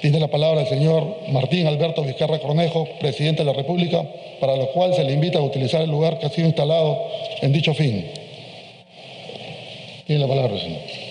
Tiene la palabra el señor Martín Alberto Vizcarra Cornejo, presidente de la República, para lo cual se le invita a utilizar el lugar que ha sido instalado en dicho fin. Tiene la palabra, señor.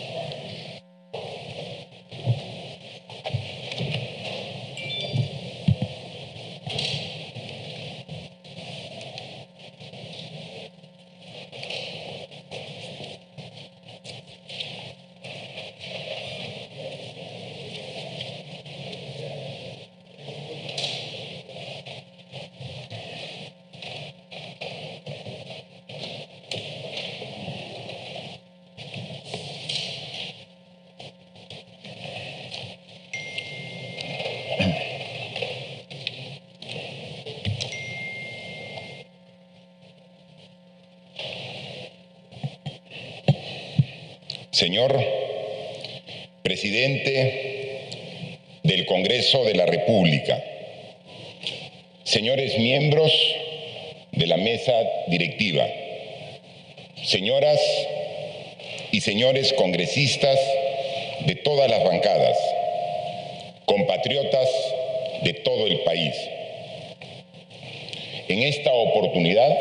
Señor Presidente del Congreso de la República, señores miembros de la mesa directiva, señoras y señores congresistas de todas las bancadas, compatriotas de todo el país. En esta oportunidad,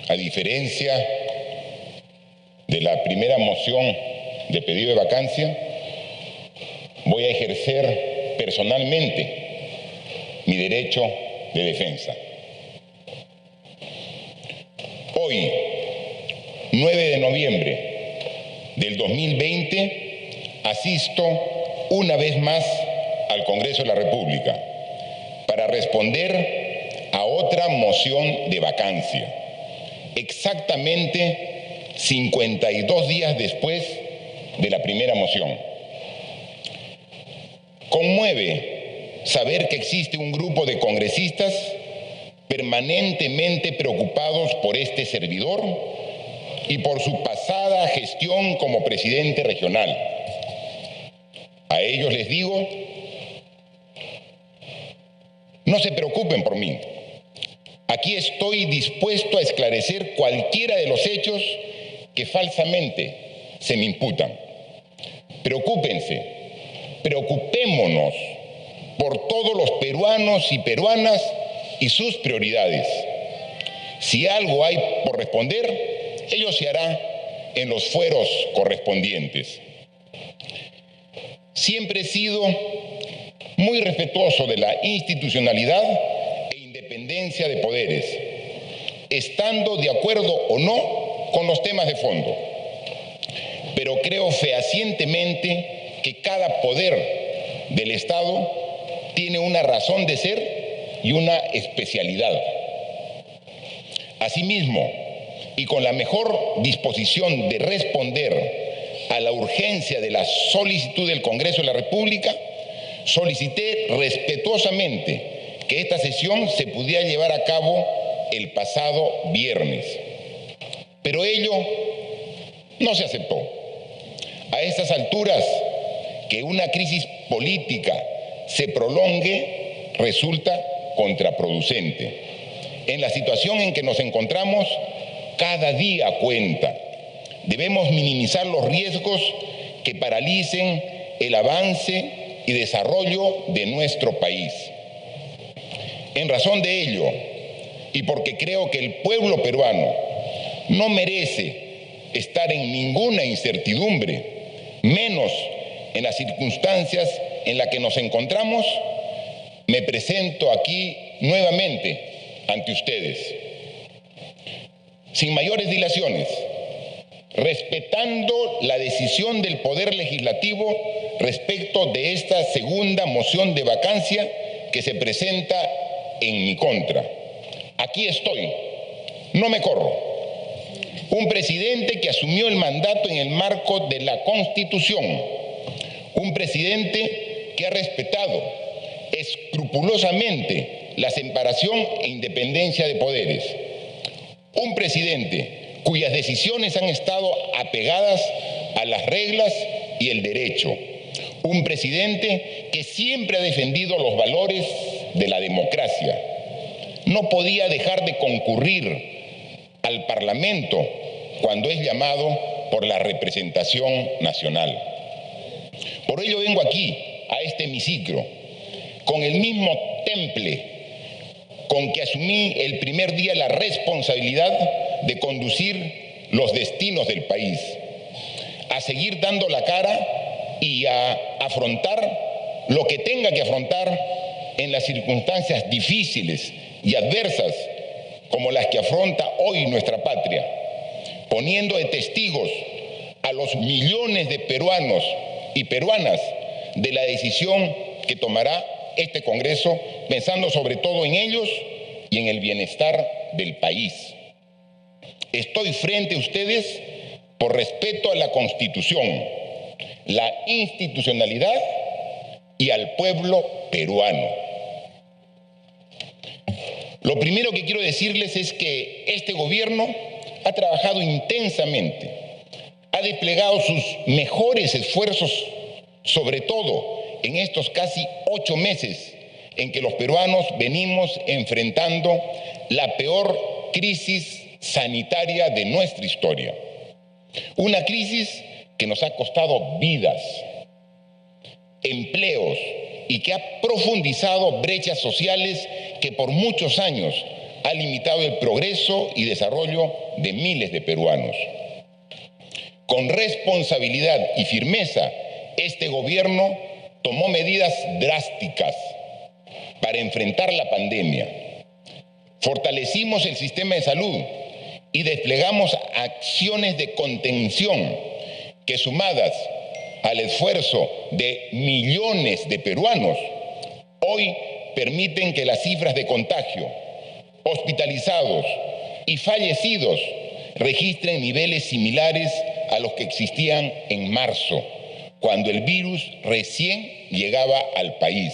a diferencia de la primera moción de pedido de vacancia, voy a ejercer personalmente mi derecho de defensa. Hoy, 9 de noviembre del 2020, asisto una vez más al Congreso de la República para responder a otra moción de vacancia, exactamente 52 días después de la primera moción. Conmueve saber que existe un grupo de congresistas permanentemente preocupados por este servidor y por su pasada gestión como presidente regional. A ellos les digo, no se preocupen por mí. Aquí estoy dispuesto a esclarecer cualquiera de los hechos que falsamente se me imputan. Preocúpense, preocupémonos por todos los peruanos y peruanas y sus prioridades. Si algo hay por responder, ello se hará en los fueros correspondientes. Siempre he sido muy respetuoso de la institucionalidad e independencia de poderes, estando de acuerdo o no con los temas de fondo, pero creo fehacientemente que cada poder del Estado tiene una razón de ser y una especialidad. Asimismo, y con la mejor disposición de responder a la urgencia de la solicitud del Congreso de la República, solicité respetuosamente que esta sesión se pudiera llevar a cabo el pasado viernes. Pero ello no se aceptó. A estas alturas, que una crisis política se prolongue resulta contraproducente. En la situación en que nos encontramos, cada día cuenta. Debemos minimizar los riesgos que paralicen el avance y desarrollo de nuestro país. En razón de ello, y porque creo que el pueblo peruano no merece estar en ninguna incertidumbre, menos en las circunstancias en las que nos encontramos, me presento aquí nuevamente ante ustedes. Sin mayores dilaciones, respetando la decisión del Poder Legislativo respecto de esta segunda moción de vacancia que se presenta en mi contra. Aquí estoy, no me corro. Un presidente que asumió el mandato en el marco de la Constitución, un presidente que ha respetado escrupulosamente la separación e independencia de poderes, un presidente cuyas decisiones han estado apegadas a las reglas y el derecho, un presidente que siempre ha defendido los valores de la democracia. No podía dejar de concurrir al Parlamento cuando es llamado por la representación nacional. Por ello vengo aquí a este hemiciclo con el mismo temple con que asumí el primer día la responsabilidad de conducir los destinos del país, a seguir dando la cara y a afrontar lo que tenga que afrontar en las circunstancias difíciles y adversas como las que afronta hoy nuestra patria, poniendo de testigos a los millones de peruanos y peruanas de la decisión que tomará este Congreso, pensando sobre todo en ellos y en el bienestar del país. Estoy frente a ustedes por respeto a la Constitución, la institucionalidad y al pueblo peruano. Lo primero que quiero decirles es que este gobierno ha trabajado intensamente, ha desplegado sus mejores esfuerzos, sobre todo en estos casi 8 meses en que los peruanos venimos enfrentando la peor crisis sanitaria de nuestra historia. Una crisis que nos ha costado vidas, empleos y que ha profundizado brechas sociales que por muchos años ha limitado el progreso y desarrollo de miles de peruanos. Con responsabilidad y firmeza, este gobierno tomó medidas drásticas para enfrentar la pandemia. Fortalecimos el sistema de salud y desplegamos acciones de contención que, sumadas al esfuerzo de millones de peruanos, hoy permiten que las cifras de contagio, hospitalizados y fallecidos registren niveles similares a los que existían en marzo, cuando el virus recién llegaba al país.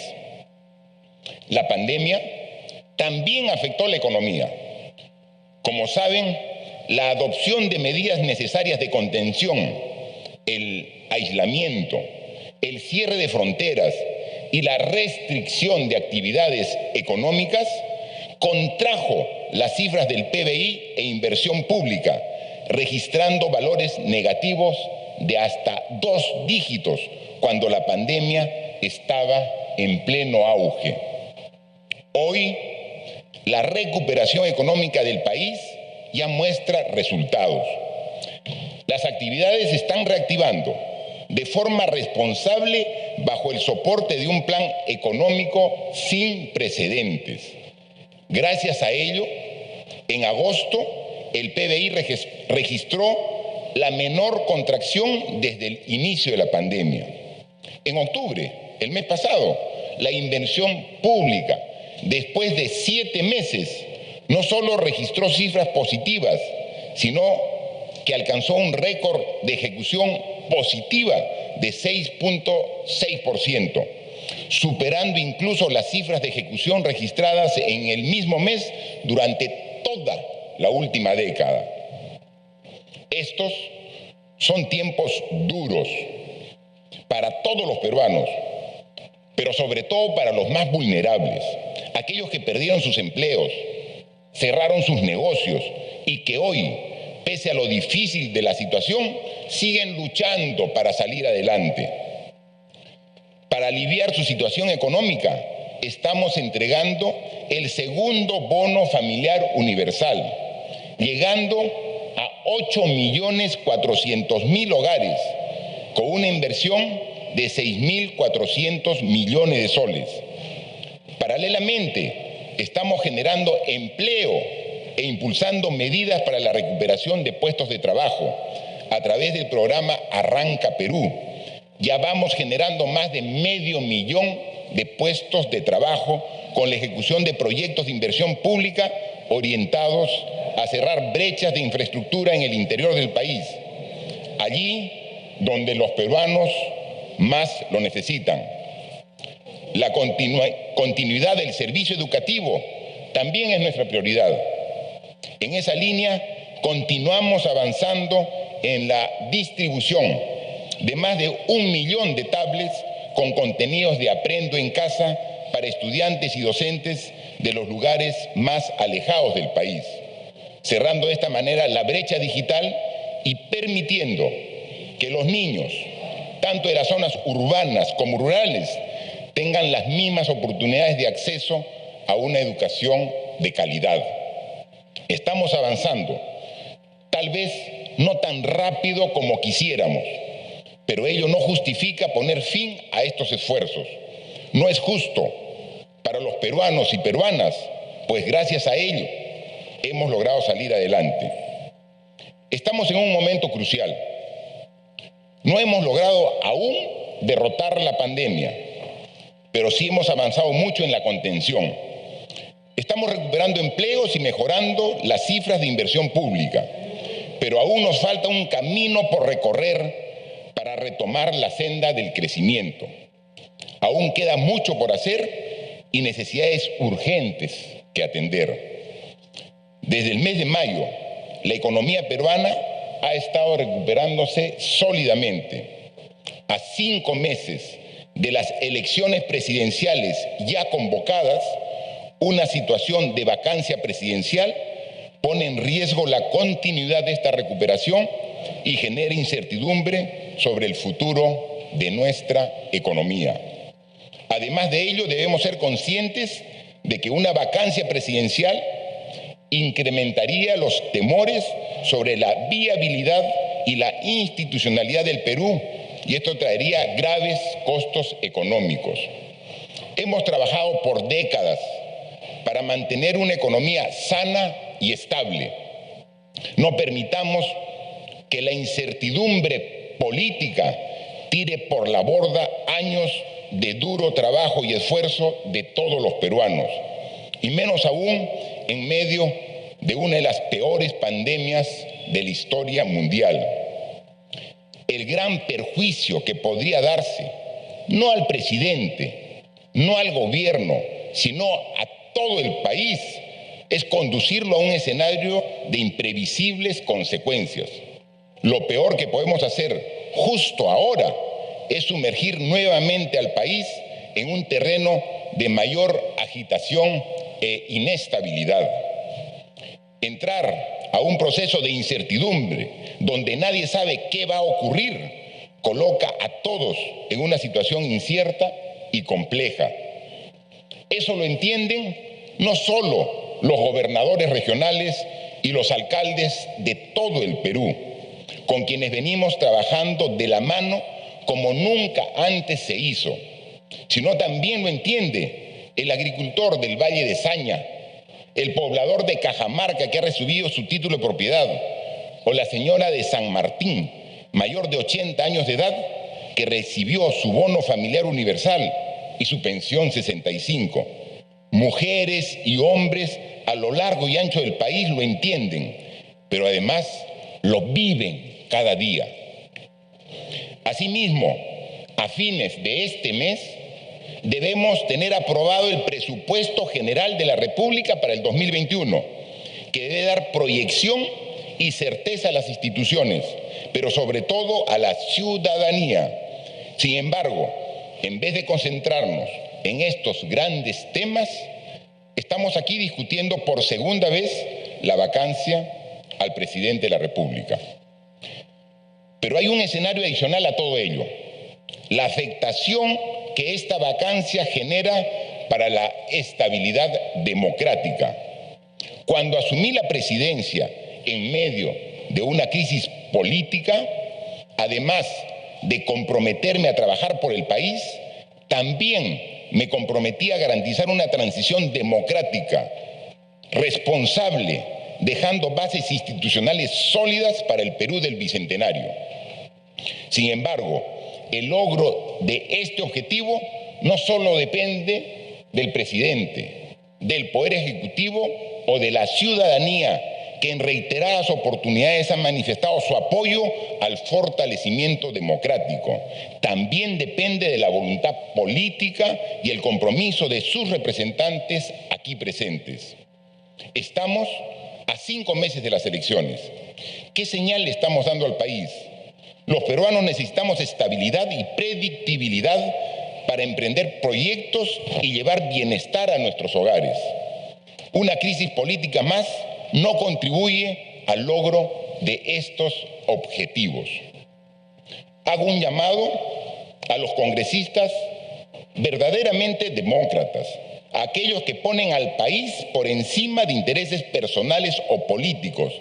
La pandemia también afectó la economía. Como saben, la adopción de medidas necesarias de contención, el aislamiento, el cierre de fronteras y la restricción de actividades económicas contrajo las cifras del PBI e inversión pública, registrando valores negativos de hasta 2 dígitos cuando la pandemia estaba en pleno auge. Hoy, la recuperación económica del país ya muestra resultados. Las actividades se están reactivando de forma responsable bajo el soporte de un plan económico sin precedentes. Gracias a ello, en agosto, el PBI registró la menor contracción desde el inicio de la pandemia. En octubre, el mes pasado, la inversión pública, después de 7 meses, no solo registró cifras positivas, sino que alcanzó un récord de ejecución positiva de 6.6%, superando incluso las cifras de ejecución registradas en el mismo mes durante toda la última década. Estos son tiempos duros para todos los peruanos, pero sobre todo para los más vulnerables, aquellos que perdieron sus empleos, cerraron sus negocios y que hoy, pese a lo difícil de la situación, siguen luchando para salir adelante. Para aliviar su situación económica, estamos entregando el segundo bono familiar universal, llegando a 8.400.000 hogares, con una inversión de 6.400 millones de soles. Paralelamente, estamos generando empleo e impulsando medidas para la recuperación de puestos de trabajo a través del programa Arranca Perú. Ya vamos generando más de 500.000 de puestos de trabajo con la ejecución de proyectos de inversión pública orientados a cerrar brechas de infraestructura en el interior del país, allí donde los peruanos más lo necesitan. La continuidad del servicio educativo también es nuestra prioridad. En esa línea, continuamos avanzando en la distribución de más de 1 millón de tablets con contenidos de Aprendo en Casa para estudiantes y docentes de los lugares más alejados del país, cerrando de esta manera la brecha digital y permitiendo que los niños, tanto de las zonas urbanas como rurales, tengan las mismas oportunidades de acceso a una educación de calidad. Estamos avanzando, tal vez no tan rápido como quisiéramos, pero ello no justifica poner fin a estos esfuerzos. No es justo para los peruanos y peruanas, pues gracias a ello hemos logrado salir adelante. Estamos en un momento crucial. No hemos logrado aún derrotar la pandemia, pero sí hemos avanzado mucho en la contención. Estamos recuperando empleos y mejorando las cifras de inversión pública, pero aún nos falta un camino por recorrer para retomar la senda del crecimiento. Aún queda mucho por hacer y necesidades urgentes que atender. Desde el mes de mayo, la economía peruana ha estado recuperándose sólidamente. A 5 meses de las elecciones presidenciales ya convocadas, una situación de vacancia presidencial pone en riesgo la continuidad de esta recuperación y genera incertidumbre sobre el futuro de nuestra economía. Además de ello, debemos ser conscientes de que una vacancia presidencial incrementaría los temores sobre la viabilidad y la institucionalidad del Perú, y esto traería graves costos económicos. Hemos trabajado por décadas para mantener una economía sana y estable. No permitamos que la incertidumbre política tire por la borda años de duro trabajo y esfuerzo de todos los peruanos, y menos aún en medio de una de las peores pandemias de la historia mundial. El gran perjuicio que podría darse, no al presidente, no al gobierno, sino a todo el país, es conducirlo a un escenario de imprevisibles consecuencias. Lo peor que podemos hacer justo ahora es sumergir nuevamente al país en un terreno de mayor agitación e inestabilidad. Entrar a un proceso de incertidumbre donde nadie sabe qué va a ocurrir coloca a todos en una situación incierta y compleja. Eso lo entienden no solo los gobernadores regionales y los alcaldes de todo el Perú, con quienes venimos trabajando de la mano como nunca antes se hizo, sino también lo entiende el agricultor del Valle de Saña, el poblador de Cajamarca que ha recibido su título de propiedad, o la señora de San Martín, mayor de 80 años de edad, que recibió su bono familiar universal y su pensión 65. Mujeres y hombres a lo largo y ancho del país lo entienden, pero además lo viven cada día. Asimismo, a fines de este mes, debemos tener aprobado el presupuesto general de la República para el 2021, que debe dar proyección y certeza a las instituciones, pero sobre todo a la ciudadanía. Sin embargo, en vez de concentrarnos en estos grandes temas, estamos aquí discutiendo por segunda vez la vacancia al presidente de la República. Pero hay un escenario adicional a todo ello: la afectación que esta vacancia genera para la estabilidad democrática. Cuando asumí la presidencia en medio de una crisis política, además de comprometerme a trabajar por el país, también me comprometí a garantizar una transición democrática, responsable, dejando bases institucionales sólidas para el Perú del Bicentenario. Sin embargo, el logro de este objetivo no solo depende del presidente, del Poder Ejecutivo o de la ciudadanía, que en reiteradas oportunidades han manifestado su apoyo al fortalecimiento democrático. También depende de la voluntad política y el compromiso de sus representantes aquí presentes. Estamos a 5 meses de las elecciones. ¿Qué señal le estamos dando al país? Los peruanos necesitamos estabilidad y predictibilidad para emprender proyectos y llevar bienestar a nuestros hogares. Una crisis política más no contribuye al logro de estos objetivos. hago un llamado a los congresistas verdaderamente demócratas, a aquellos que ponen al país por encima de intereses personales o políticos.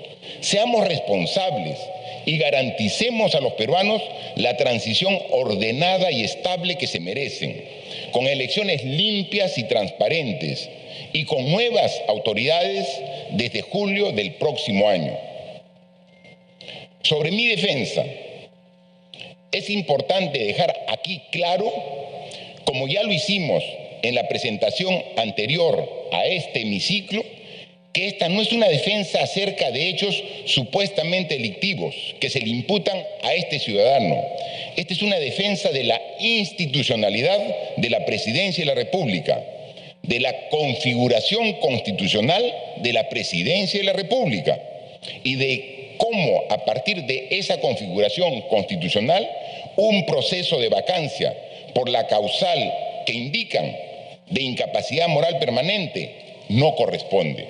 Seamos responsables y garanticemos a los peruanos la transición ordenada y estable que se merecen, con elecciones limpias y transparentes y con nuevas autoridades desde julio del próximo año. Sobre mi defensa, es importante dejar aquí claro, como ya lo hicimos en la presentación anterior a este hemiciclo, que esta no es una defensa acerca de hechos supuestamente delictivos que se le imputan a este ciudadano. Esta es una defensa de la institucionalidad de la Presidencia de la República, de la configuración constitucional de la Presidencia de la República y de cómo, a partir de esa configuración constitucional, un proceso de vacancia por la causal que indican de incapacidad moral permanente no corresponde.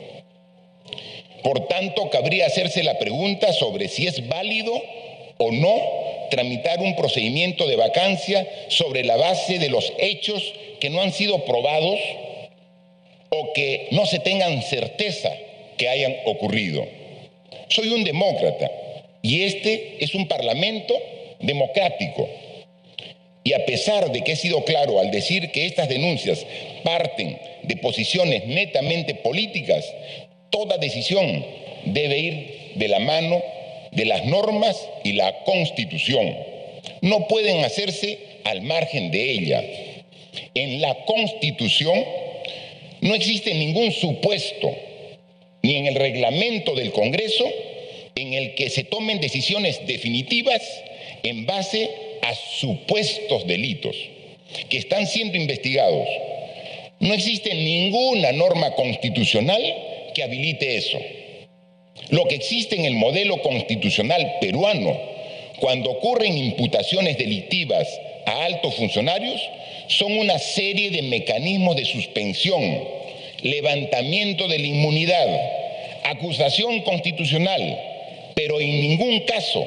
Por tanto, cabría hacerse la pregunta sobre si es válido o no tramitar un procedimiento de vacancia sobre la base de los hechos que no han sido probados o que no se tengan certeza que hayan ocurrido. Soy un demócrata y este es un parlamento democrático. Y a pesar de que he sido claro al decir que estas denuncias parten de posiciones netamente políticas, toda decisión debe ir de la mano de las normas y la Constitución. No pueden hacerse al margen de ella. En la Constitución no existe ningún supuesto, ni en el reglamento del Congreso, en el que se tomen decisiones definitivas en base a supuestos delitos que están siendo investigados. No existe ninguna norma constitucional que habilite eso. Lo que existe en el modelo constitucional peruano, cuando ocurren imputaciones delictivas a altos funcionarios, son una serie de mecanismos de suspensión, levantamiento de la inmunidad, acusación constitucional, pero en ningún caso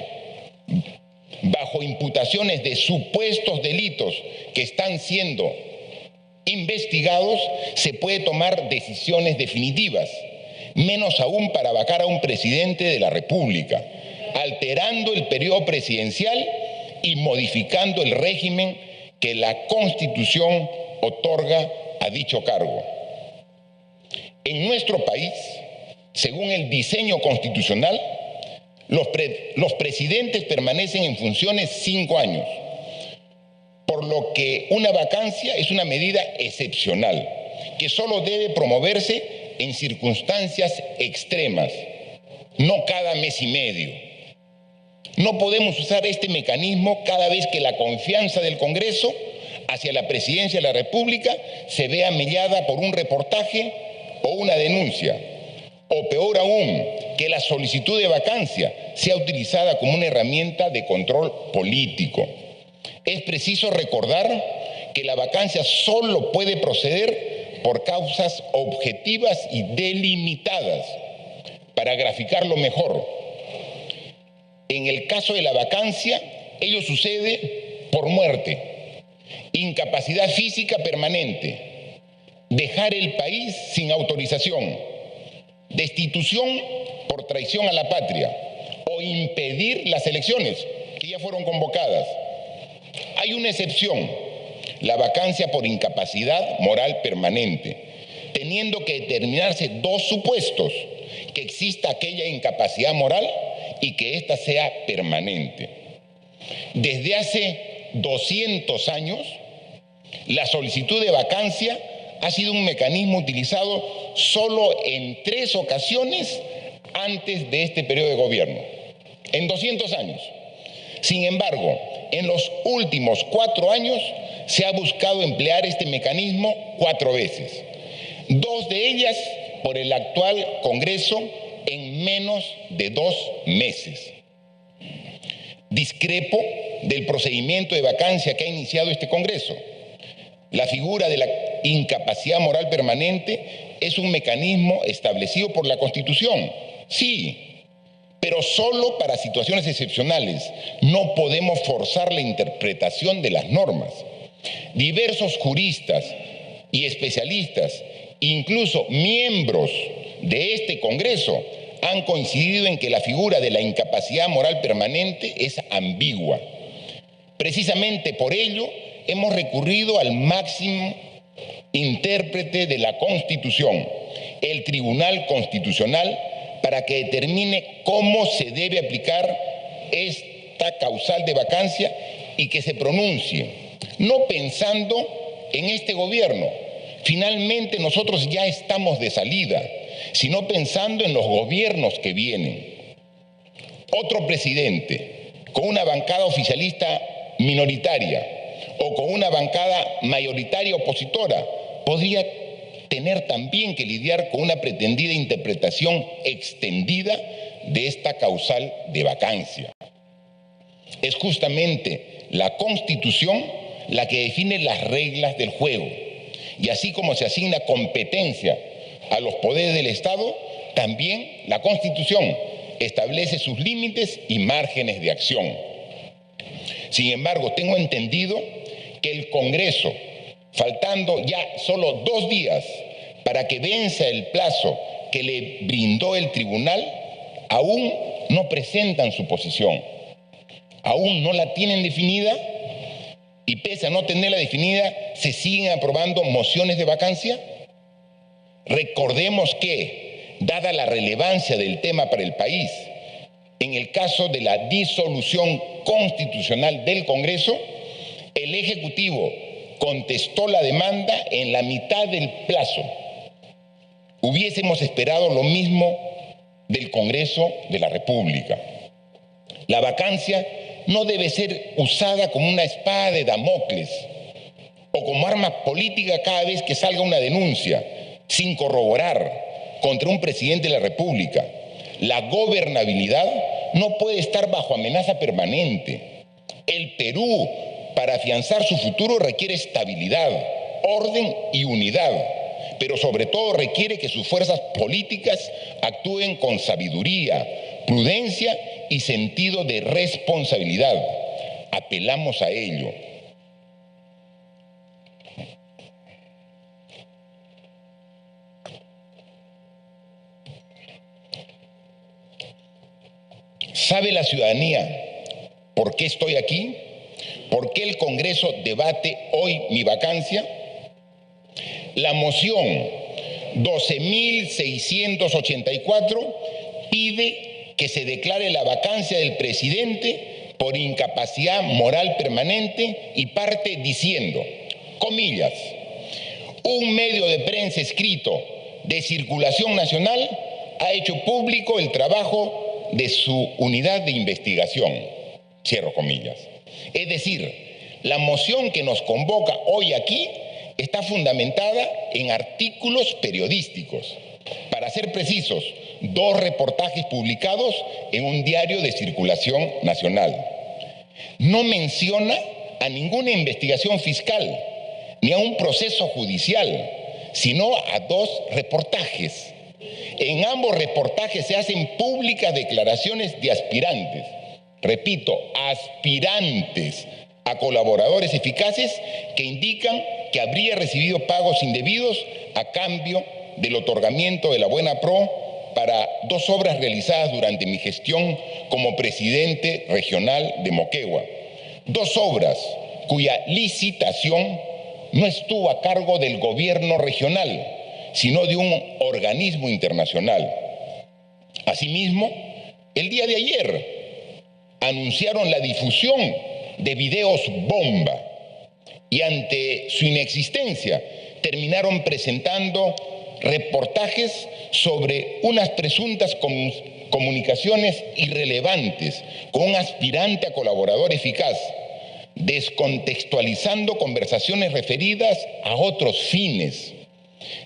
bajo imputaciones de supuestos delitos que están siendo investigados, se puede tomar decisiones definitivas, menos aún para vacar a un presidente de la República, alterando el periodo presidencial y modificando el régimen que la Constitución otorga a dicho cargo. En nuestro país, según el diseño constitucional, los presidentes permanecen en funciones 5 años, por lo que una vacancia es una medida excepcional que solo debe promoverse en circunstancias extremas, no cada mes y medio. No podemos usar este mecanismo cada vez que la confianza del Congreso hacia la Presidencia de la República se vea mellada por un reportaje o una denuncia, o peor aún, que la solicitud de vacancia sea utilizada como una herramienta de control político. Es preciso recordar que la vacancia solo puede proceder por causas objetivas y delimitadas. Para graficarlo mejor, en el caso de la vacancia, ello sucede por muerte, incapacidad física permanente, dejar el país sin autorización, destitución por traición a la patria o impedir las elecciones que ya fueron convocadas. Hay una excepción, la vacancia por incapacidad moral permanente, teniendo que determinarse 2 supuestos: que exista aquella incapacidad moral y que ésta sea permanente. Desde hace 200 años, la solicitud de vacancia ha sido un mecanismo utilizado solo en 3 ocasiones antes de este periodo de gobierno, en 200 años. Sin embargo, en los últimos 4 años se ha buscado emplear este mecanismo 4 veces, 2 de ellas por el actual Congreso en menos de 2 meses. Discrepo del procedimiento de vacancia que ha iniciado este Congreso. La figura de la incapacidad moral permanente es un mecanismo establecido por la Constitución, sí, pero solo para situaciones excepcionales. No podemos forzar la interpretación de las normas. Diversos juristas y especialistas, incluso miembros de este Congreso, han coincidido en que la figura de la incapacidad moral permanente es ambigua. Precisamente por ello, hemos recurrido al máximo intérprete de la Constitución, el Tribunal Constitucional, para que determine cómo se debe aplicar esta causal de vacancia y que se pronuncie, no pensando en este gobierno. Finalmente nosotros ya estamos de salida, sino pensando en los gobiernos que vienen. Otro presidente con una bancada oficialista minoritaria o con una bancada mayoritaria opositora podría tener también que lidiar con una pretendida interpretación extendida de esta causal de vacancia. Es justamente la Constitución la que define las reglas del juego, y así como se asigna competencia a los poderes del Estado, también la Constitución establece sus límites y márgenes de acción. Sin embargo, tengo entendido que el Congreso, faltando ya solo 2 días para que venza el plazo que le brindó el tribunal, aún no presentan su posición, aún no la tienen definida, y pese a no tenerla definida, se siguen aprobando mociones de vacancia. Recordemos que, dada la relevancia del tema para el país, en el caso de la disolución constitucional del Congreso, el Ejecutivo contestó la demanda en la mitad del plazo. Hubiésemos esperado lo mismo del Congreso de la República. La vacancia no debe ser usada como una espada de Damocles o como arma política cada vez que salga una denuncia sin corroborar contra un presidente de la República. La gobernabilidad no puede estar bajo amenaza permanente. El Perú, para afianzar su futuro, requiere estabilidad, orden y unidad, pero sobre todo requiere que sus fuerzas políticas actúen con sabiduría, prudencia y sentido de responsabilidad. Apelamos a ello. ¿Sabe la ciudadanía por qué estoy aquí? ¿Por qué el Congreso debate hoy mi vacancia? La moción 12.684 pide que se declare la vacancia del presidente por incapacidad moral permanente y parte diciendo, comillas, un medio de prensa escrito de circulación nacional ha hecho público el trabajo de su unidad de investigación, cierro comillas. Es decir, la moción que nos convoca hoy aquí está fundamentada en artículos periodísticos. Para ser precisos, 2 reportajes publicados en un diario de circulación nacional. No menciona a ninguna investigación fiscal ni a un proceso judicial, sino a 2 reportajes. En ambos reportajes se hacen públicas declaraciones de aspirantes, repito, aspirantes a colaboradores eficaces que indican que habría recibido pagos indebidos a cambio del otorgamiento de la Buena Pro para 2 obras realizadas durante mi gestión como presidente regional de Moquegua. 2 obras cuya licitación no estuvo a cargo del gobierno regional, sino de un organismo internacional. Asimismo, el día de ayer anunciaron la difusión de videos bomba y ante su inexistencia terminaron presentando reportajes sobre unas presuntas comunicaciones irrelevantes con un aspirante a colaborador eficaz, descontextualizando conversaciones referidas a otros fines.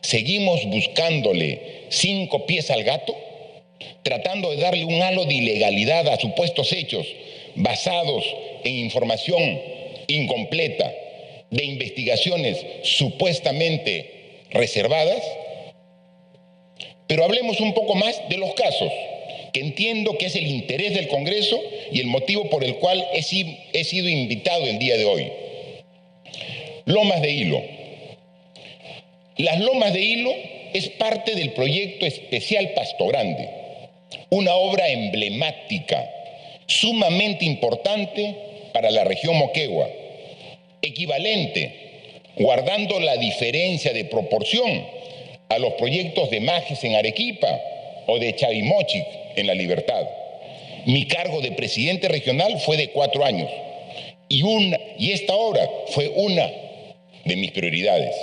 ¿Seguimos buscándole 5 pies al gato? Tratando de darle un halo de ilegalidad a supuestos hechos basados en información incompleta de investigaciones supuestamente reservadas. Pero hablemos un poco más de los casos que entiendo que es el interés del Congreso y el motivo por el cual he sido invitado el día de hoy. Lomas de Hilo. Las Lomas de Hilo es parte del proyecto especial Pasto Grande, una obra emblemática, sumamente importante para la región Moquegua, equivalente, guardando la diferencia de proporción, a los proyectos de Majes en Arequipa o de Chavimochic en La Libertad. Mi cargo de presidente regional fue de 4 años y esta obra fue una de mis prioridades.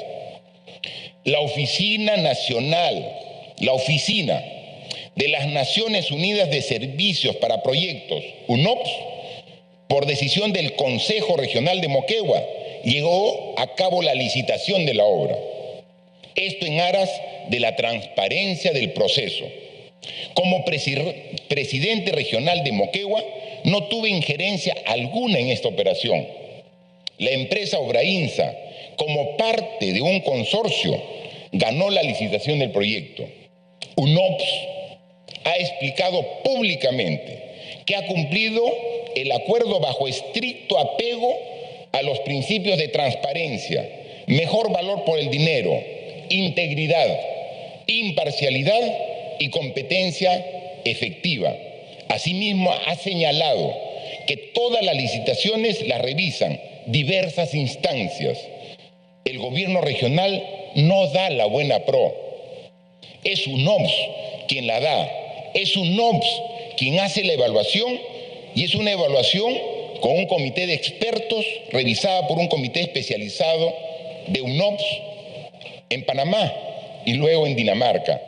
La Oficina de las Naciones Unidas de Servicios para Proyectos, UNOPS, por decisión del Consejo Regional de Moquegua, llevó a cabo la licitación de la obra. Esto en aras de la transparencia del proceso. Como presidente regional de Moquegua, no tuve injerencia alguna en esta operación. La empresa Obrainsa, como parte de un consorcio, ganó la licitación del proyecto. UNOPS ha explicado públicamente que ha cumplido el acuerdo bajo estricto apego a los principios de transparencia, mejor valor por el dinero, integridad, imparcialidad y competencia efectiva. Asimismo, ha señalado que todas las licitaciones las revisan diversas instancias. El gobierno regional no da la buena pro. Es UNOPS quien la da. Es UNOPS quien hace la evaluación y es una evaluación con un comité de expertos revisada por un comité especializado de UNOPS en Panamá y luego en Dinamarca.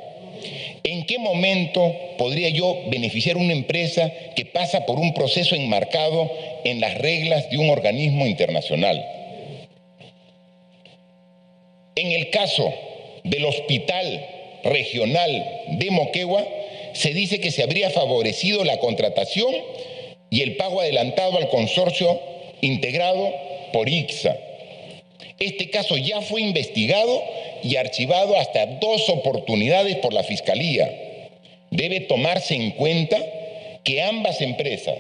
¿En qué momento podría yo beneficiar a una empresa que pasa por un proceso enmarcado en las reglas de un organismo internacional? En el caso del Hospital Regional de Moquegua, se dice que se habría favorecido la contratación y el pago adelantado al consorcio integrado por ICSA. Este caso ya fue investigado y archivado hasta 2 oportunidades por la Fiscalía. Debe tomarse en cuenta que ambas empresas,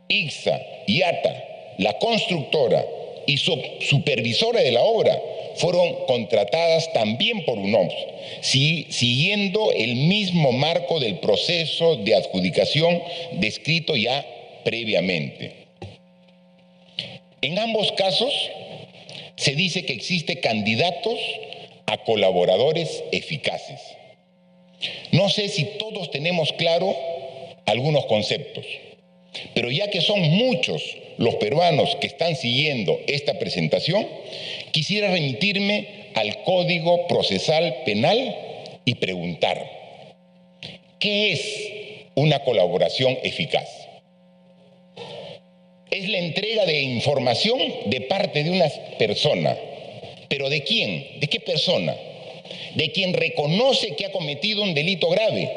ICSA y ATA, la constructora y supervisora de la obra, fueron contratadas también por UNOPS, siguiendo el mismo marco del proceso de adjudicación descrito ya previamente. En ambos casos, se dice que existen candidatos a colaboradores eficaces. No sé si todos tenemos claro algunos conceptos, pero ya que son muchos los peruanos que están siguiendo esta presentación, quisiera remitirme al Código Procesal Penal y preguntar, ¿qué es una colaboración eficaz? Es la entrega de información de parte de una persona. ¿Pero de quién? ¿De qué persona? De quien reconoce que ha cometido un delito grave.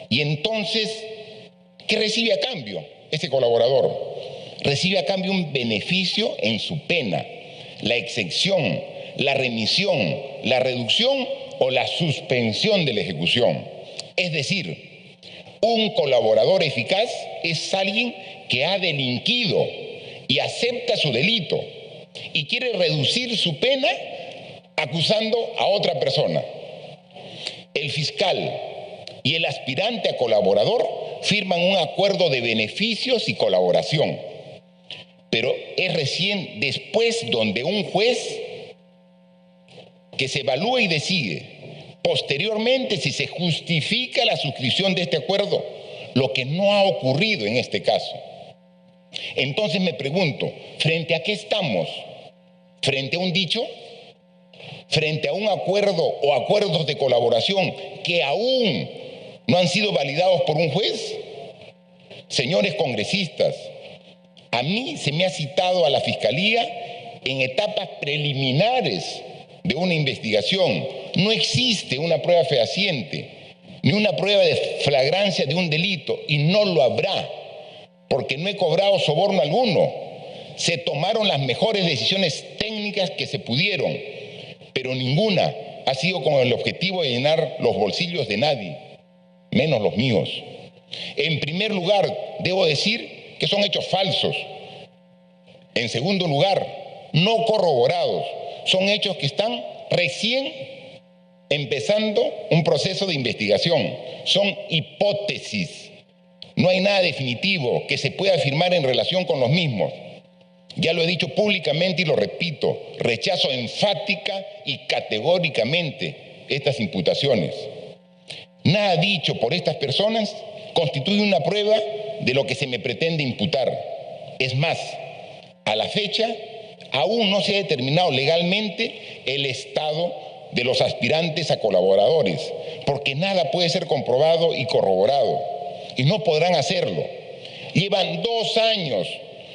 Y entonces, ¿qué recibe a cambio ese colaborador? Recibe a cambio un beneficio en su pena, la exención, la remisión, la reducción o la suspensión de la ejecución. Es decir, un colaborador eficaz es alguien que ha delinquido y acepta su delito y quiere reducir su pena acusando a otra persona. El fiscal y el aspirante a colaborador firman un acuerdo de beneficios y colaboración, pero es recién después donde un juez que se evalúa y decide posteriormente si se justifica la suscripción de este acuerdo, lo que no ha ocurrido en este caso. Entonces me pregunto, ¿frente a qué estamos? ¿Frente a un dicho? ¿Frente a un acuerdo o acuerdos de colaboración que aún no han sido validados por un juez? Señores congresistas, a mí se me ha citado a la Fiscalía en etapas preliminares de una investigación. No existe una prueba fehaciente, ni una prueba de flagrancia de un delito, y no lo habrá, porque no he cobrado soborno alguno. Se tomaron las mejores decisiones técnicas que se pudieron, pero ninguna ha sido con el objetivo de llenar los bolsillos de nadie, menos los míos. En primer lugar, debo decir que son hechos falsos. En segundo lugar, no corroborados. Son hechos que están recién empezando un proceso de investigación. Son hipótesis. No hay nada definitivo que se pueda afirmar en relación con los mismos. Ya lo he dicho públicamente y lo repito, rechazo enfática y categóricamente estas imputaciones. Nada dicho por estas personas constituye una prueba de lo que se me pretende imputar. Es más, a la fecha, aún no se ha determinado legalmente el estado de los aspirantes a colaboradores, porque nada puede ser comprobado y corroborado, y no podrán hacerlo. Llevan 2 años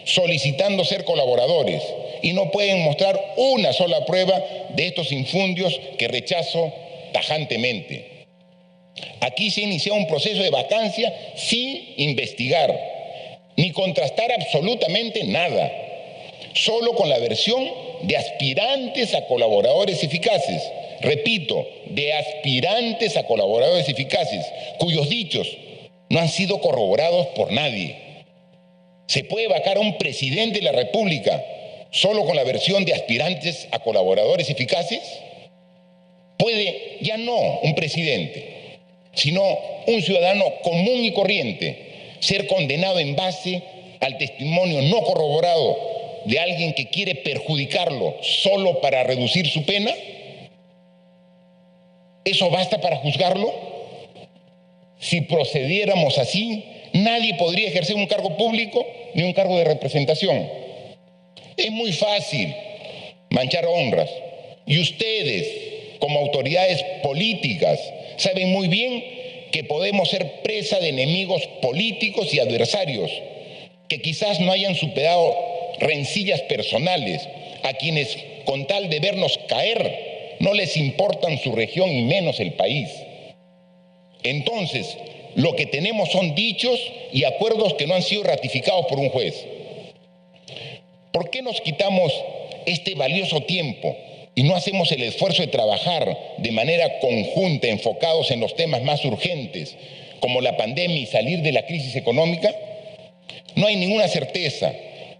solicitando ser colaboradores y no pueden mostrar una sola prueba de estos infundios que rechazo tajantemente. Aquí se ha iniciado un proceso de vacancia sin investigar ni contrastar absolutamente nada, solo con la versión de aspirantes a colaboradores eficaces. Repito, de aspirantes a colaboradores eficaces, cuyos dichos no han sido corroborados por nadie. ¿Se puede vacar a un presidente de la República solo con la versión de aspirantes a colaboradores eficaces? Puede ya no un presidente, sino un ciudadano común y corriente ser condenado en base al testimonio no corroborado de alguien que quiere perjudicarlo solo para reducir su pena. ¿Eso basta para juzgarlo? Si procediéramos así, nadie podría ejercer un cargo público ni un cargo de representación. Es muy fácil manchar honras. Y ustedes, como autoridades políticas, saben muy bien que podemos ser presa de enemigos políticos y adversarios, que quizás no hayan superado rencillas personales, a quienes, con tal de vernos caer, no les importan su región y menos el país. Entonces, lo que tenemos son dichos y acuerdos que no han sido ratificados por un juez. ¿Por qué nos quitamos este valioso tiempo y no hacemos el esfuerzo de trabajar de manera conjunta, enfocados en los temas más urgentes, como la pandemia y salir de la crisis económica? No hay ninguna certeza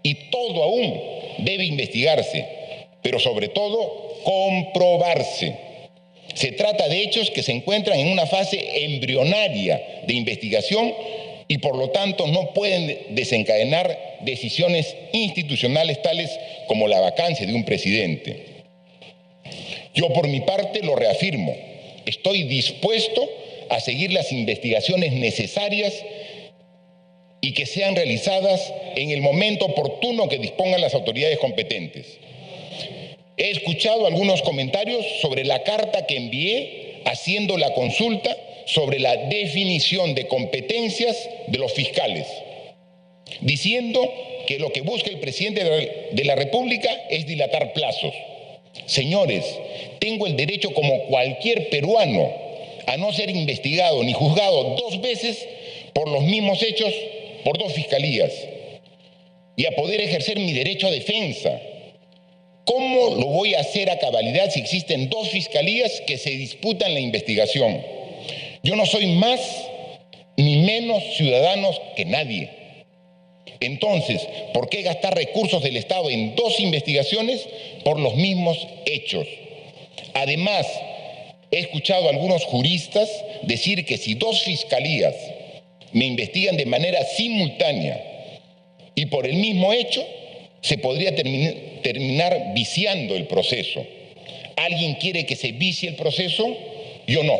y todo aún debe investigarse, pero sobre todo comprobarse. Se trata de hechos que se encuentran en una fase embrionaria de investigación y por lo tanto no pueden desencadenar decisiones institucionales tales como la vacancia de un presidente. Yo por mi parte lo reafirmo, estoy dispuesto a seguir las investigaciones necesarias y que sean realizadas en el momento oportuno que dispongan las autoridades competentes. He escuchado algunos comentarios sobre la carta que envié haciendo la consulta sobre la definición de competencias de los fiscales, diciendo que lo que busca el presidente de la República es dilatar plazos. Señores, tengo el derecho como cualquier peruano a no ser investigado ni juzgado 2 veces por los mismos hechos por 2 fiscalías y a poder ejercer mi derecho a defensa. ¿Cómo lo voy a hacer a cabalidad si existen 2 fiscalías que se disputan la investigación? Yo no soy más ni menos ciudadano que nadie. Entonces, ¿por qué gastar recursos del Estado en 2 investigaciones por los mismos hechos? Además, he escuchado a algunos juristas decir que si 2 fiscalías me investigan de manera simultánea y por el mismo hecho, se podría terminar viciando el proceso. ¿Alguien quiere que se vicie el proceso? Yo no.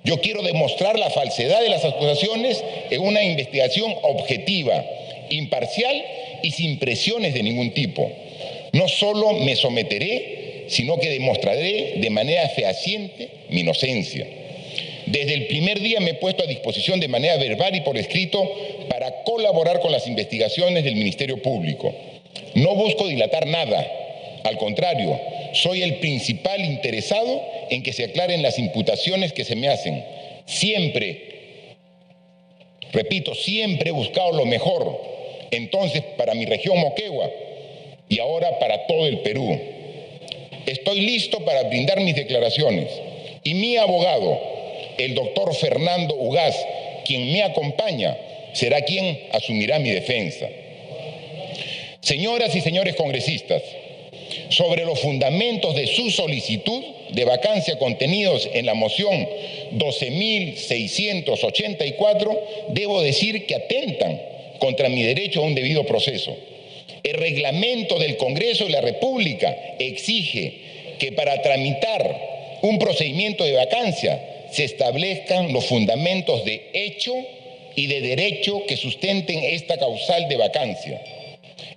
Yo quiero demostrar la falsedad de las acusaciones en una investigación objetiva, imparcial y sin presiones de ningún tipo. No solo me someteré, sino que demostraré de manera fehaciente mi inocencia. Desde el primer día me he puesto a disposición de manera verbal y por escrito para colaborar con las investigaciones del Ministerio Público. No busco dilatar nada, al contrario, soy el principal interesado en que se aclaren las imputaciones que se me hacen. Siempre, repito, siempre he buscado lo mejor, entonces para mi región Moquegua y ahora para todo el Perú. Estoy listo para brindar mis declaraciones y mi abogado, el doctor Fernando Ugaz, quien me acompaña, será quien asumirá mi defensa. Señoras y señores congresistas, sobre los fundamentos de su solicitud de vacancia contenidos en la moción 12.684, debo decir que atentan contra mi derecho a un debido proceso. El reglamento del Congreso de la República exige que para tramitar un procedimiento de vacancia se establezcan los fundamentos de hecho y de derecho que sustenten esta causal de vacancia.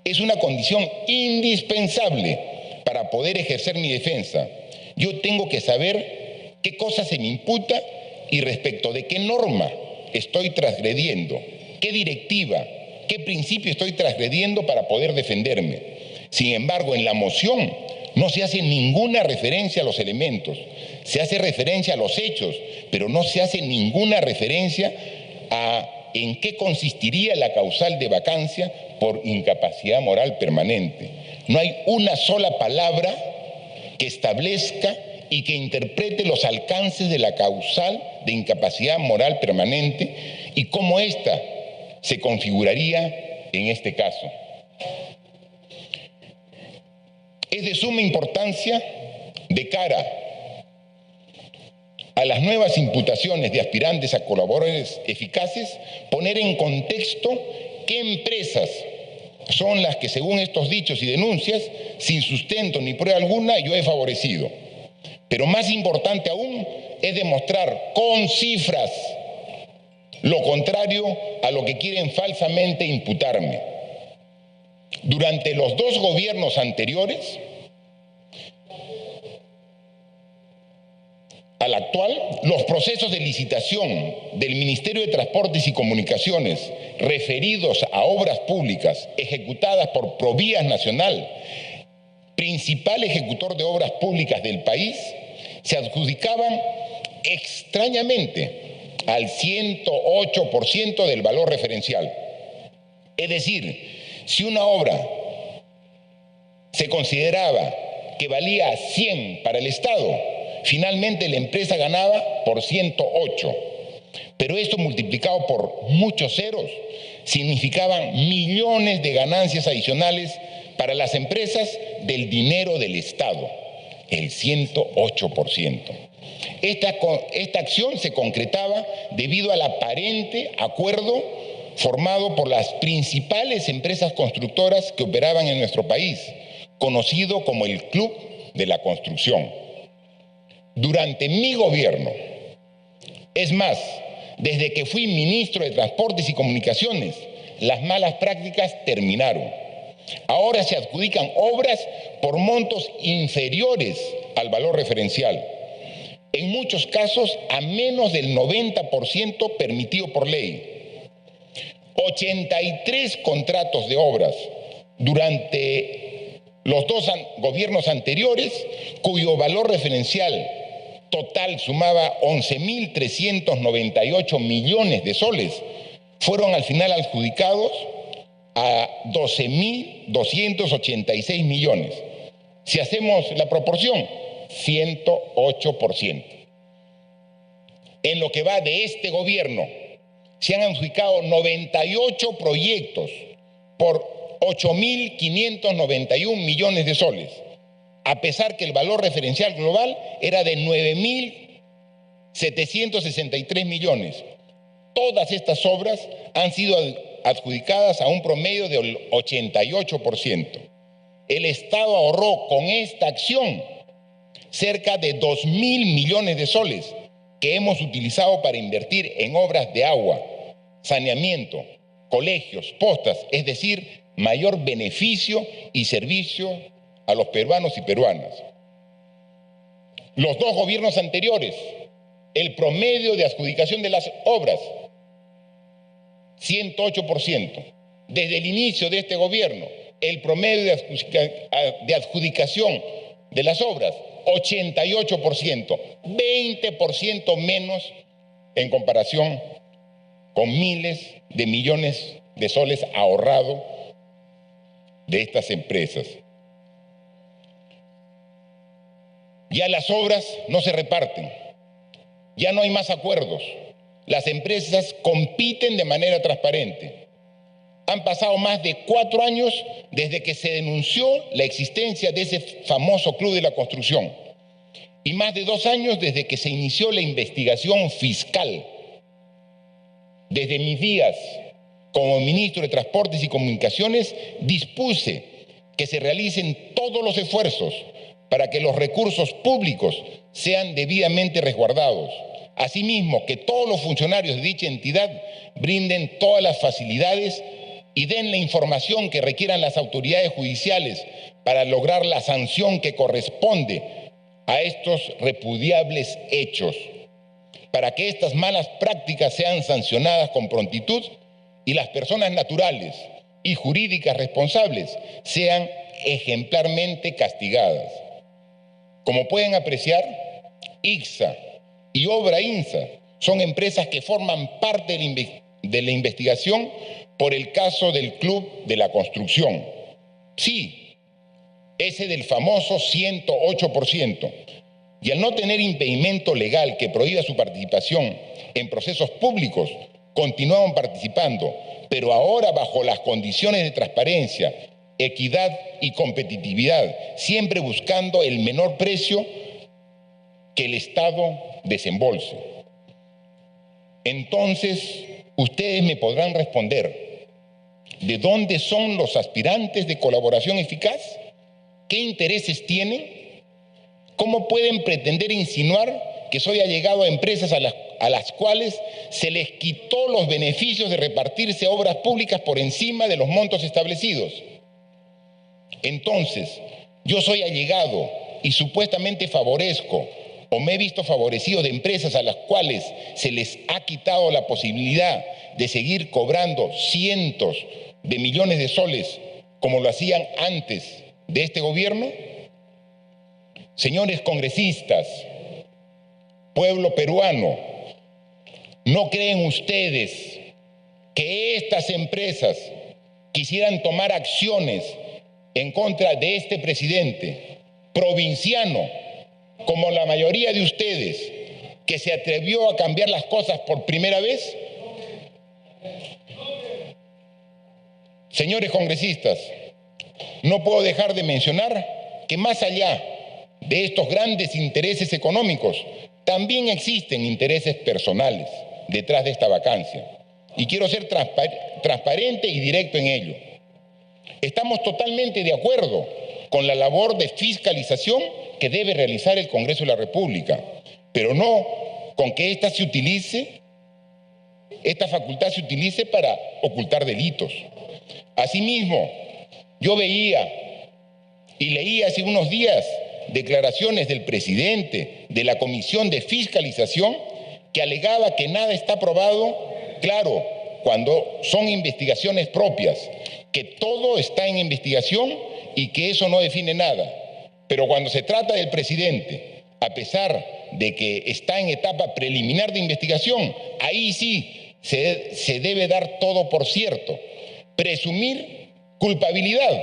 Es una condición indispensable para poder ejercer mi defensa. Yo tengo que saber qué cosa se me imputa y respecto de qué norma estoy transgrediendo, qué directiva, qué principio estoy transgrediendo para poder defenderme. Sin embargo, en la moción no se hace ninguna referencia a los elementos, se hace referencia a los hechos, pero no se hace ninguna referencia a en qué consistiría la causal de vacancia por incapacidad moral permanente. No hay una sola palabra que establezca y que interprete los alcances de la causal de incapacidad moral permanente y cómo ésta se configuraría en este caso. Es de suma importancia de cara a las nuevas imputaciones de aspirantes a colaboradores eficaces, poner en contexto qué empresas son las que, según estos dichos y denuncias, sin sustento ni prueba alguna, yo he favorecido. Pero más importante aún es demostrar con cifras lo contrario a lo que quieren falsamente imputarme. Durante los dos gobiernos anteriores al actual, los procesos de licitación del Ministerio de Transportes y Comunicaciones referidos a obras públicas ejecutadas por Provías Nacional, principal ejecutor de obras públicas del país, se adjudicaban extrañamente al 108% del valor referencial. Es decir, si una obra se consideraba que valía 100 para el Estado, finalmente la empresa ganaba por 108. Pero esto multiplicado por muchos ceros significaban millones de ganancias adicionales para las empresas del dinero del Estado, el 108%. Esta acción se concretaba debido al aparente acuerdo formado por las principales empresas constructoras que operaban en nuestro país, conocido como el Club de la Construcción. Durante mi gobierno, es más, desde que fui ministro de Transportes y Comunicaciones, las malas prácticas terminaron. Ahora se adjudican obras por montos inferiores al valor referencial, en muchos casos a menos del 90% permitido por ley. 83 contratos de obras durante los dos gobiernos anteriores, cuyo valor referencial total sumaba 11.398 millones de soles, fueron al final adjudicados a 12.286 millones. Si hacemos la proporción, 108%. En lo que va de este gobierno, se han adjudicado 98 proyectos por 8.591 millones de soles, a pesar que el valor referencial global era de 9.763 millones. Todas estas obras han sido adjudicadas a un promedio del 88%. El Estado ahorró con esta acción cerca de 2.000 millones de soles que hemos utilizado para invertir en obras de agua, saneamiento, colegios, postas, es decir, mayor beneficio y servicio a los peruanos y peruanas. Los dos gobiernos anteriores, el promedio de adjudicación de las obras, 108%. Desde el inicio de este gobierno, el promedio de adjudicación de las obras, 88%, 20% menos en comparación con miles de millones de soles ahorrados de estas empresas. Ya las obras no se reparten, ya no hay más acuerdos. las empresas compiten de manera transparente. Han pasado más de 4 años desde que se denunció la existencia de ese famoso Club de la Construcción y más de 2 años desde que se inició la investigación fiscal. Desde mis días como ministro de Transportes y Comunicaciones dispuse que se realicen todos los esfuerzos para que los recursos públicos sean debidamente resguardados. Asimismo, que todos los funcionarios de dicha entidad brinden todas las facilidades y den la información que requieran las autoridades judiciales para lograr la sanción que corresponde a estos repudiables hechos, para que estas malas prácticas sean sancionadas con prontitud y las personas naturales y jurídicas responsables sean ejemplarmente castigadas. Como pueden apreciar, ICSA y Obra INSA son empresas que forman parte de la investigación por el caso del Club de la Construcción. Sí, ese del famoso 108%. Y al no tener impedimento legal que prohíba su participación en procesos públicos, continuaban participando, pero ahora bajo las condiciones de transparencia, equidad y competitividad, siempre buscando el menor precio que el Estado desembolse. Entonces, ustedes me podrán responder, ¿de dónde son los aspirantes de colaboración eficaz? ¿Qué intereses tienen? ¿Cómo pueden pretender insinuar que soy allegado a empresas a las cuales se les quitó los beneficios de repartirse obras públicas por encima de los montos establecidos? Entonces, yo soy allegado y supuestamente favorezco o me he visto favorecido de empresas a las cuales se les ha quitado la posibilidad de seguir cobrando cientos de millones de soles como lo hacían antes de este gobierno. Señores congresistas, pueblo peruano, ¿no creen ustedes que estas empresas quisieran tomar acciones en contra de este presidente provinciano, como la mayoría de ustedes, que se atrevió a cambiar las cosas por primera vez? Señores congresistas, no puedo dejar de mencionar que más allá de estos grandes intereses económicos, también existen intereses personales detrás de esta vacancia. Y quiero ser transparente y directo en ello. Estamos totalmente de acuerdo con la labor de fiscalización que debe realizar el Congreso de la República, pero no con que esta facultad se utilice para ocultar delitos. Asimismo, yo veía y leía hace unos días declaraciones del presidente de la Comisión de Fiscalización que alegaba que nada está probado, claro, cuando son investigaciones propias, que todo está en investigación y que eso no define nada. Pero cuando se trata del presidente, a pesar de que está en etapa preliminar de investigación, ahí sí se debe dar todo por cierto, presumir culpabilidad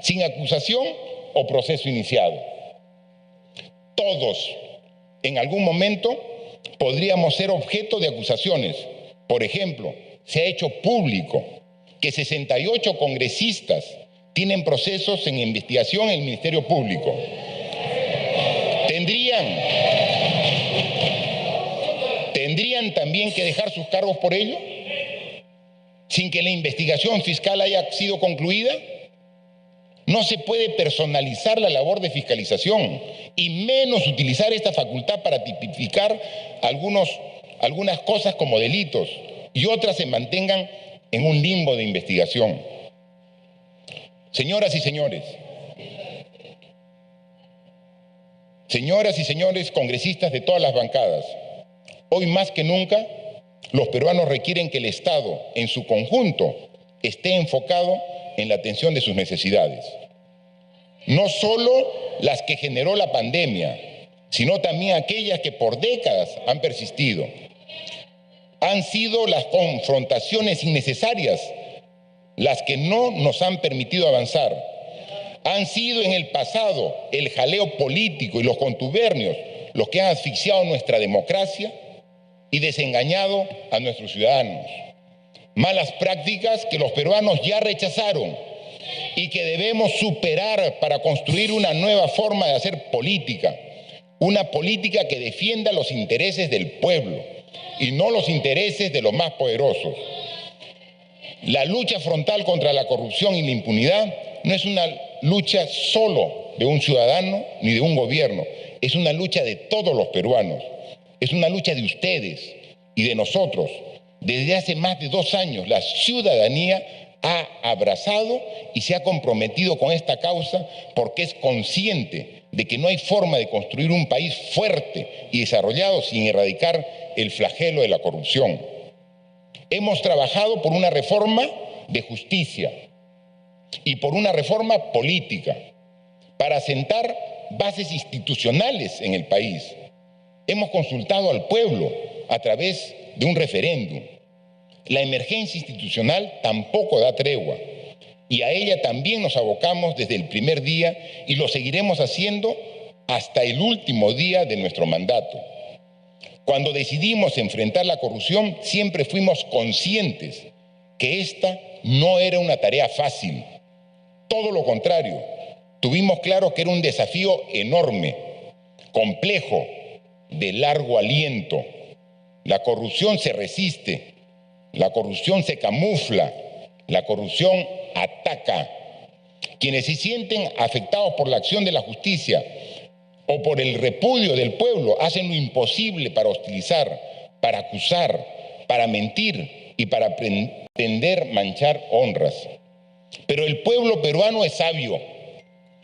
sin acusación o proceso iniciado. Todos, en algún momento, podríamos ser objeto de acusaciones. Por ejemplo, se ha hecho público que 68 congresistas tienen procesos en investigación en el Ministerio Público. ¿Tendrían también que dejar sus cargos por ello, sin que la investigación fiscal haya sido concluida? No se puede personalizar la labor de fiscalización y menos utilizar esta facultad para tipificar algunas cosas como delitos y otras se mantengan en un limbo de investigación. Señoras y señores congresistas de todas las bancadas, hoy más que nunca los peruanos requieren que el Estado en su conjunto esté enfocado en la atención de sus necesidades. No solo las que generó la pandemia, sino también aquellas que por décadas han persistido. Han sido las confrontaciones innecesarias las que no nos han permitido avanzar. Han sido en el pasado el jaleo político y los contubernios los que han asfixiado nuestra democracia. y desengañado a nuestros ciudadanos. Malas prácticas que los peruanos ya rechazaron y que debemos superar para construir una nueva forma de hacer política. Una política que defienda los intereses del pueblo y no los intereses de los más poderosos. La lucha frontal contra la corrupción y la impunidad no es una lucha solo de un ciudadano ni de un gobierno. Es una lucha de todos los peruanos. Es una lucha de ustedes y de nosotros. Desde hace más de 2 años, la ciudadanía ha abrazado y se ha comprometido con esta causa porque es consciente de que no hay forma de construir un país fuerte y desarrollado sin erradicar el flagelo de la corrupción. Hemos trabajado por una reforma de justicia y por una reforma política para asentar bases institucionales en el país. Hemos consultado al pueblo a través de un referéndum. La emergencia institucional tampoco da tregua y a ella también nos abocamos desde el primer día y lo seguiremos haciendo hasta el último día de nuestro mandato. Cuando decidimos enfrentar la corrupción, siempre fuimos conscientes que esta no era una tarea fácil. Todo lo contrario, tuvimos claro que era un desafío enorme, complejo, de largo aliento. La corrupción se resiste, la corrupción se camufla, la corrupción ataca. Quienes se sienten afectados por la acción de la justicia o por el repudio del pueblo hacen lo imposible para hostilizar, para acusar, para mentir y para pretender manchar honras. Pero el pueblo peruano es sabio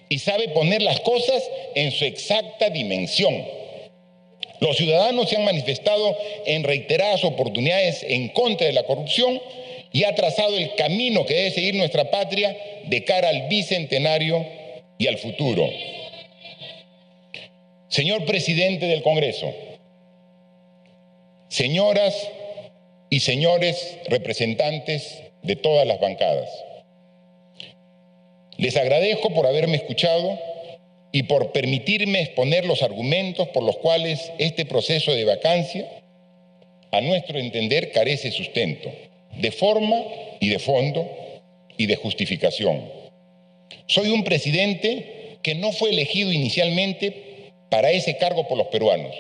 y sabe poner las cosas en su exacta dimensión. Los ciudadanos se han manifestado en reiteradas oportunidades en contra de la corrupción y ha trazado el camino que debe seguir nuestra patria de cara al bicentenario y al futuro. Señor presidente del Congreso, señoras y señores representantes de todas las bancadas, les agradezco por haberme escuchado y por permitirme exponer los argumentos por los cuales este proceso de vacancia, a nuestro entender, carece sustento, de forma y de fondo y de justificación. Soy un presidente que no fue elegido inicialmente para ese cargo por los peruanos,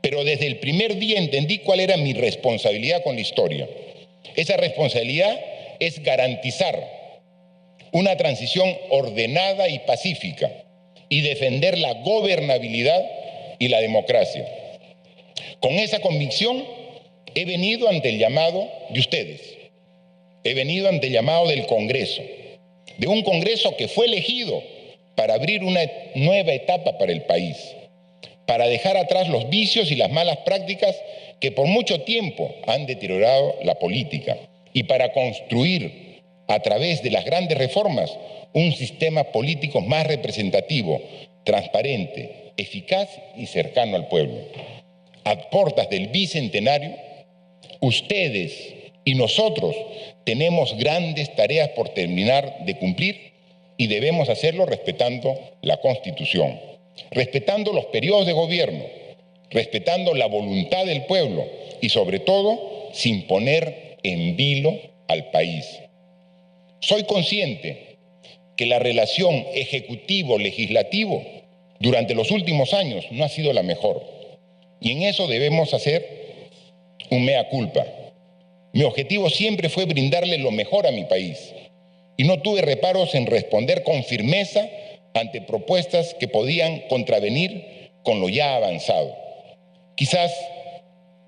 pero desde el primer día entendí cuál era mi responsabilidad con la historia. Esa responsabilidad es garantizar una transición ordenada y pacífica y defender la gobernabilidad y la democracia. Con esa convicción he venido ante el llamado de ustedes, he venido ante el llamado del Congreso, de un Congreso que fue elegido para abrir una nueva etapa para el país, para dejar atrás los vicios y las malas prácticas que por mucho tiempo han deteriorado la política y para construir a través de las grandes reformas un sistema político más representativo, transparente, eficaz y cercano al pueblo. A puertas del bicentenario, ustedes y nosotros tenemos grandes tareas por terminar de cumplir y debemos hacerlo respetando la Constitución, respetando los periodos de gobierno, respetando la voluntad del pueblo y sobre todo sin poner en vilo al país. Soy consciente que la relación ejecutivo-legislativo durante los últimos años no ha sido la mejor y en eso debemos hacer un mea culpa. Mi objetivo siempre fue brindarle lo mejor a mi país y no tuve reparos en responder con firmeza ante propuestas que podían contravenir con lo ya avanzado. Quizás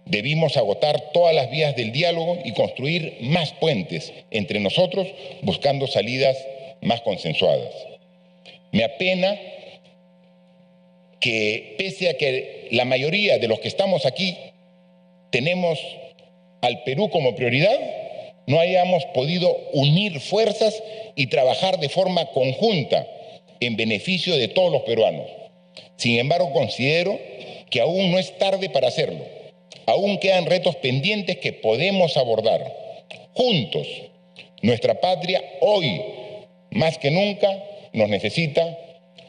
debimos agotar todas las vías del diálogo y construir más puentes entre nosotros buscando salidas más consensuadas. Me apena que pese a que la mayoría de los que estamos aquí tenemos al Perú como prioridad, no hayamos podido unir fuerzas y trabajar de forma conjunta en beneficio de todos los peruanos. Sin embargo, considero que aún no es tarde para hacerlo. Aún quedan retos pendientes que podemos abordar. Juntos, nuestra patria hoy, más que nunca, nos necesita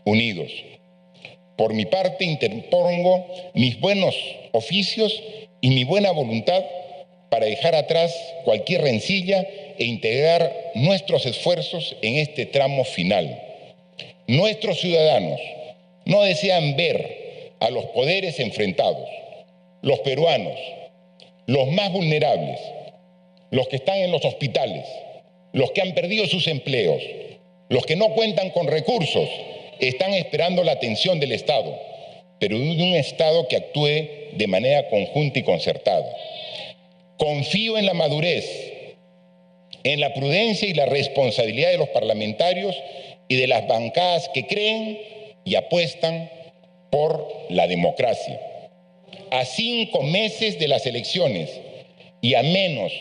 unidos. Por mi parte, interpongo mis buenos oficios y mi buena voluntad para dejar atrás cualquier rencilla e integrar nuestros esfuerzos en este tramo final. Nuestros ciudadanos no desean ver a los poderes enfrentados. Los peruanos, los más vulnerables, los que están en los hospitales, los que han perdido sus empleos, los que no cuentan con recursos, están esperando la atención del Estado, pero de un Estado que actúe de manera conjunta y concertada. Confío en la madurez, en la prudencia y la responsabilidad de los parlamentarios y de las bancadas que creen y apuestan por la democracia. A 5 meses de las elecciones y a menos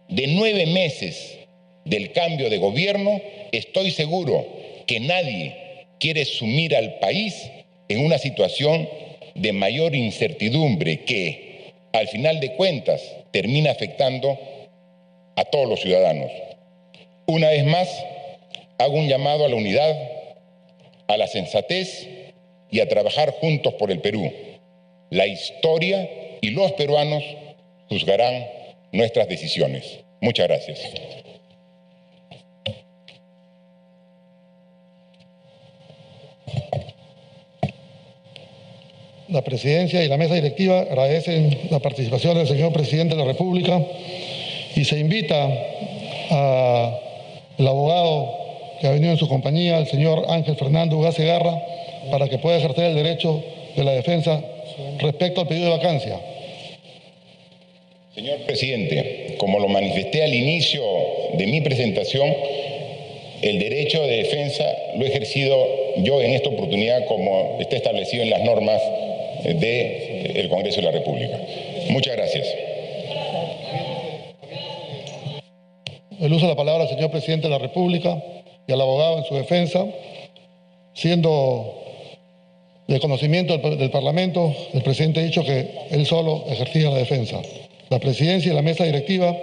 de 9 meses del cambio de gobierno, estoy seguro que nadie quiere sumir al país en una situación de mayor incertidumbre que, al final de cuentas, termina afectando a todos los ciudadanos. Una vez más, hago un llamado a la unidad, a la sensatez y a trabajar juntos por el Perú. La historia y los peruanos juzgarán nuestras decisiones. Muchas gracias. La Presidencia y la Mesa Directiva agradecen la participación del señor Presidente de la República y se invita al abogado que ha venido en su compañía, el señor Ángel Fernando Ugaz Segarra, para que pueda ejercer el derecho de la defensa respecto al pedido de vacancia. Señor Presidente, como lo manifesté al inicio de mi presentación, el derecho de defensa lo he ejercido yo en esta oportunidad como está establecido en las normas del Congreso de la República. Muchas gracias. El uso de la palabra al señor Presidente de la República y al abogado en su defensa, siendo de conocimiento del Parlamento, el Presidente ha dicho que él solo ejercía la defensa. La Presidencia y la Mesa Directiva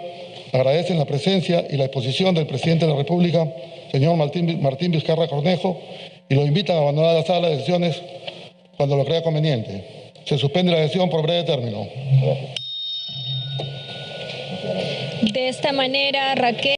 agradecen la presencia y la exposición del Presidente de la República, señor Martín Vizcarra Cornejo, y lo invitan a abandonar la sala de sesiones cuando lo crea conveniente. Se suspende la sesión por breve término. De esta manera, Raquel